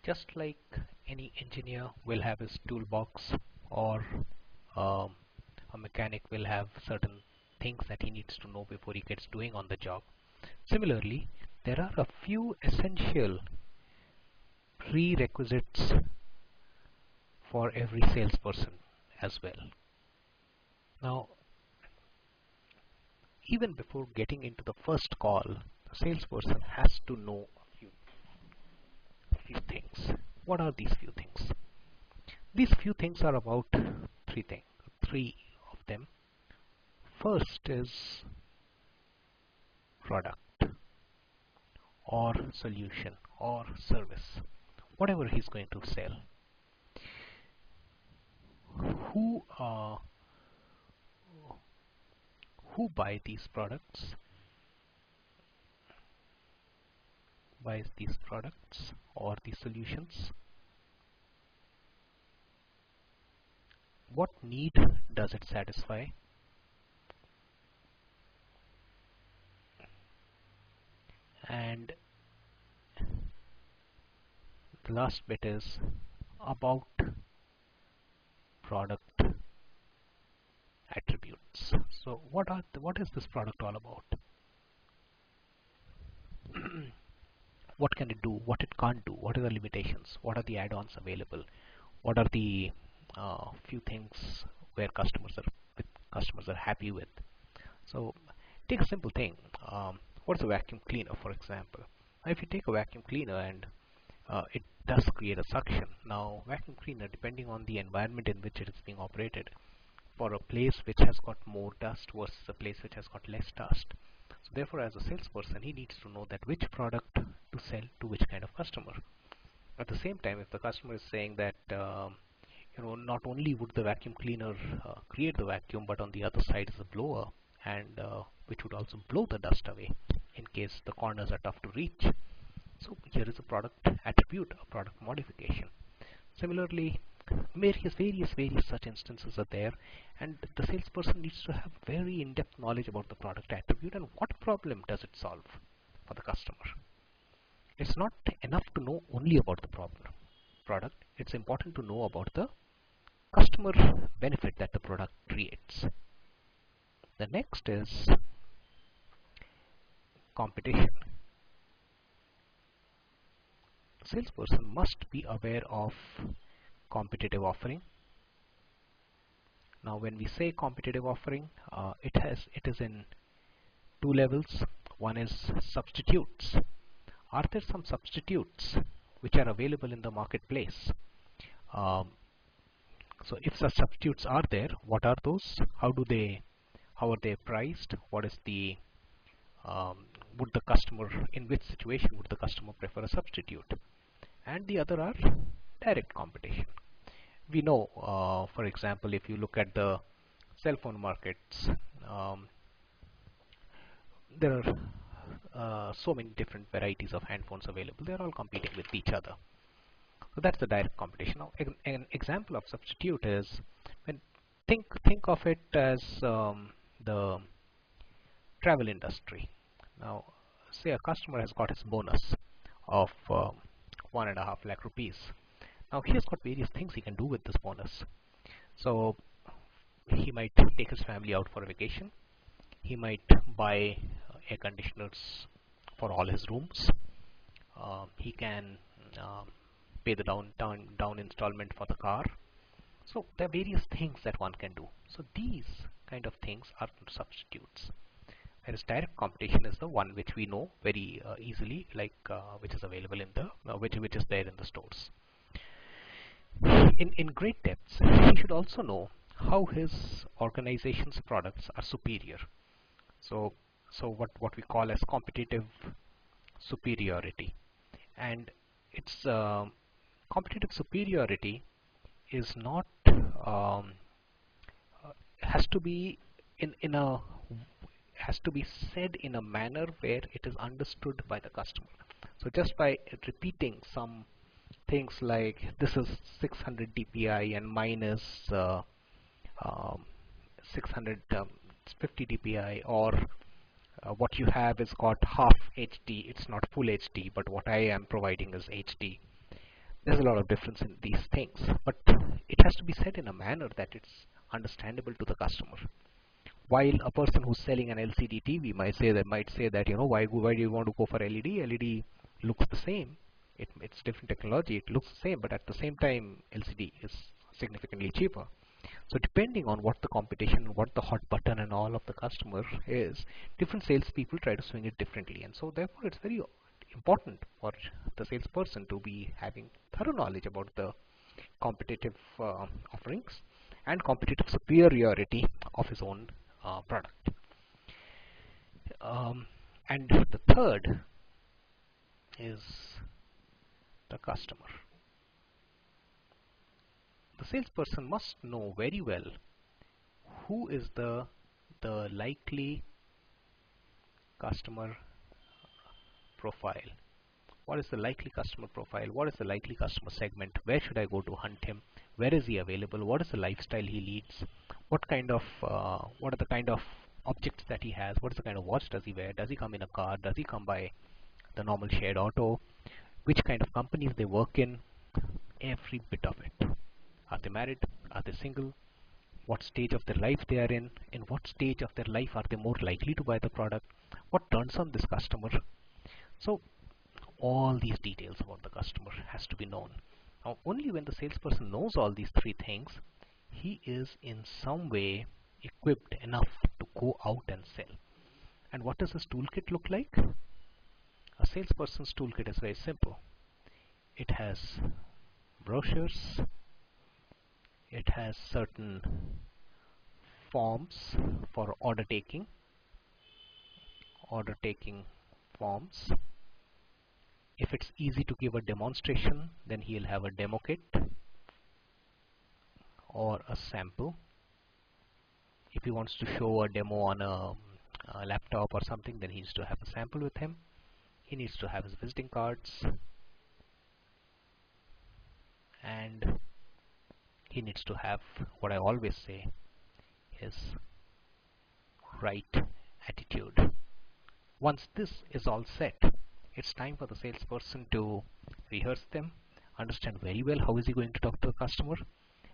Just like any engineer will have his toolbox, or um, a mechanic will have certain things that he needs to know before he gets doing on the job. Similarly, there are a few essential prerequisites for every salesperson as well. Now, even before getting into the first call, the salesperson has to know few things. What are these few things? These few things are about three of them. First is product or solution or service, whatever he's going to sell. Who who buys these products or these solutions? What need does it satisfy? And the last bit is about product attributes. So what is this product all about? What can it do? What it can't do? What are the limitations? What are the add-ons available? What are the few things where customers are happy with? So take a simple thing. What's a vacuum cleaner, for example? Now, if you take a vacuum cleaner and it does create a suction. Now, vacuum cleaner, depending on the environment in which it is being operated, for a place which has got more dust versus a place which has got less dust. So therefore, as a salesperson, he needs to know that which product to sell to which kind of customer. At the same time, if the customer is saying that not only would the vacuum cleaner create the vacuum, but on the other side is a blower, and which would also blow the dust away in case the corners are tough to reach. So here is a product attribute, a product modification. Similarly, various such instances are there, and the salesperson needs to have very in-depth knowledge about the product attribute and what problem does it solve for the customer. It's not enough to know only about the product. It's important to know about the customer benefit that the product creates. The next is competition. The salesperson must be aware of competitive offering. Now, when we say competitive offering, it is in two levels. One is substitutes. Are there some substitutes which are available in the marketplace? So if such substitutes are there, what are those? How are they priced? What is the in which situation would the customer prefer a substitute? And the other are direct competition. We know, for example, if you look at the cell phone markets, there are so many different varieties of handphones available. They're all competing with each other. So that's the direct competition. Now, an example of substitute is when think of it as the travel industry. Now, say a customer has got his bonus of 1.5 lakh rupees. Now, he has got various things he can do with this bonus. So he might take his family out for a vacation. He might buy air conditioners for all his rooms. He can pay the down installment for the car. So there are various things that one can do. So these kind of things are substitutes. Whereas direct competition is the one which we know very easily, like which is available in the which is there in the stores. In great depths, he should also know how his organization's products are superior. So what we call as competitive superiority, and it's competitive superiority is not has to be said in a manner where it is understood by the customer. So just by repeating some things like this is 600 dpi and mine is 650 dpi, or what you have is got half HD, it's not full HD, but what I am providing is HD. There's a lot of difference in these things, but it has to be said in a manner that it's understandable to the customer. While a person who's selling an LCD TV might say that why do you want to go for LED? LED looks the same. It's different technology. It looks the same, but at the same time, LCD is significantly cheaper. So depending on what the competition, what the hot button and all of the customer is, different salespeople try to swing it differently. And so therefore it's very important for the salesperson to be having thorough knowledge about the competitive offerings and competitive superiority of his own product. Um, and the third is the customer. The salesperson must know very well who is the likely customer profile. What is the likely customer profile? What is the likely customer segment? Where should I go to hunt him? Where is he available? What is the lifestyle he leads? What are the kind of objects that he has? What is the kind of watch does he wear? Does he come in a car? Does he come by the normal shared auto? Which kind of companies they work in? Every bit of it. Are they married? Are they single? What stage of their life they are in what stage of their life are they more likely to buy the product, what turns on this customer. So all these details about the customer has to be known. Now only when the salesperson knows all these three things, he is in some way equipped enough to go out and sell. And what does his toolkit look like? A salesperson's toolkit is very simple. It has brochures, it has certain forms for order taking forms. If it's easy to give a demonstration, then he'll have a demo kit or a sample. If he wants to show a demo on a laptop or something, then he needs to have a sample with him. He needs to have his visiting cards, and he needs to have what I always say is right attitude. Once this is all set, it's time for the salesperson to rehearse them, understand very well how is he going to talk to the customer,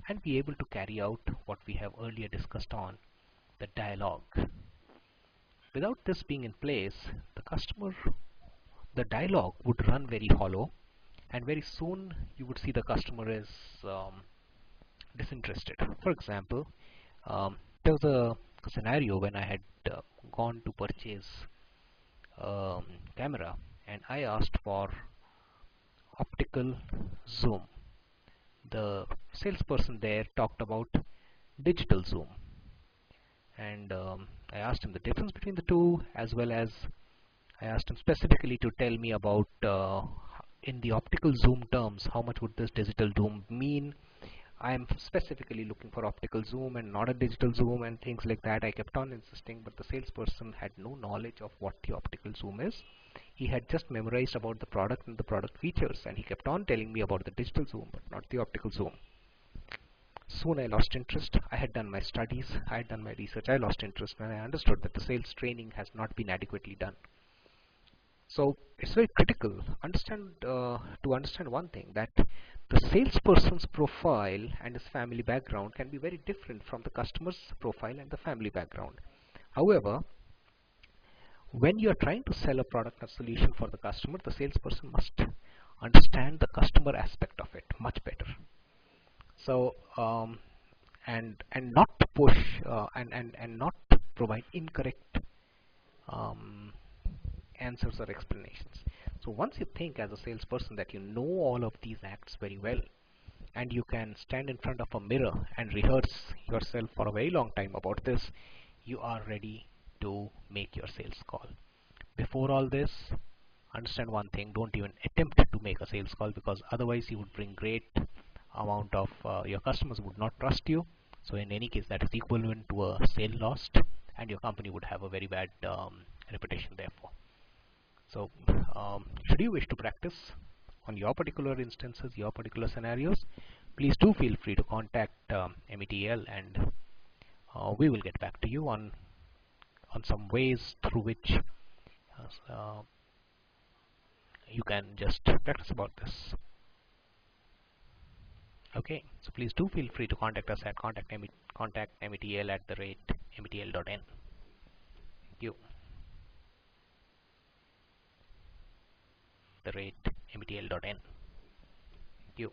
and be able to carry out what we have earlier discussed on, the dialogue. Without this being in place, the dialogue would run very hollow, and very soon you would see the customer is disinterested. For example, there was a scenario when I had gone to purchase camera, and I asked for optical zoom. The salesperson there talked about digital zoom, and I asked him the difference between the two, as well as I asked him specifically to tell me about in the optical zoom terms, how much would this digital zoom mean. I'm specifically looking for optical zoom and not a digital zoom and things like that. I kept on insisting, but the salesperson had no knowledge of what the optical zoom is. He had just memorized about the product and the product features, and he kept on telling me about the digital zoom but not the optical zoom. Soon I lost interest. I had done my studies, I had done my research, I lost interest, and I understood that the sales training has not been adequately done. So it's very critical to understand one thing, that the salesperson's profile and his family background can be very different from the customer's profile and the family background. However, when you are trying to sell a product or solution for the customer, the salesperson must understand the customer aspect of it much better. So and not push and not provide incorrect um, answers or explanations. So once you think as a salesperson that you know all of these acts very well, and you can stand in front of a mirror and rehearse yourself for a very long time about this, you are ready to make your sales call. Before all this, understand one thing: don't even attempt to make a sales call, because otherwise you would bring great amount of your customers would not trust you. So in any case, that is equivalent to a sale lost, and your company would have a very bad reputation therefore. So should you wish to practice on your particular instances, your particular scenarios, please do feel free to contact METL, and we will get back to you on some ways through which you can just practice about this. Okay, so please do feel free to contact us at contactmetl@mtl.n. Thank you. The rate mtl.n. Thank you.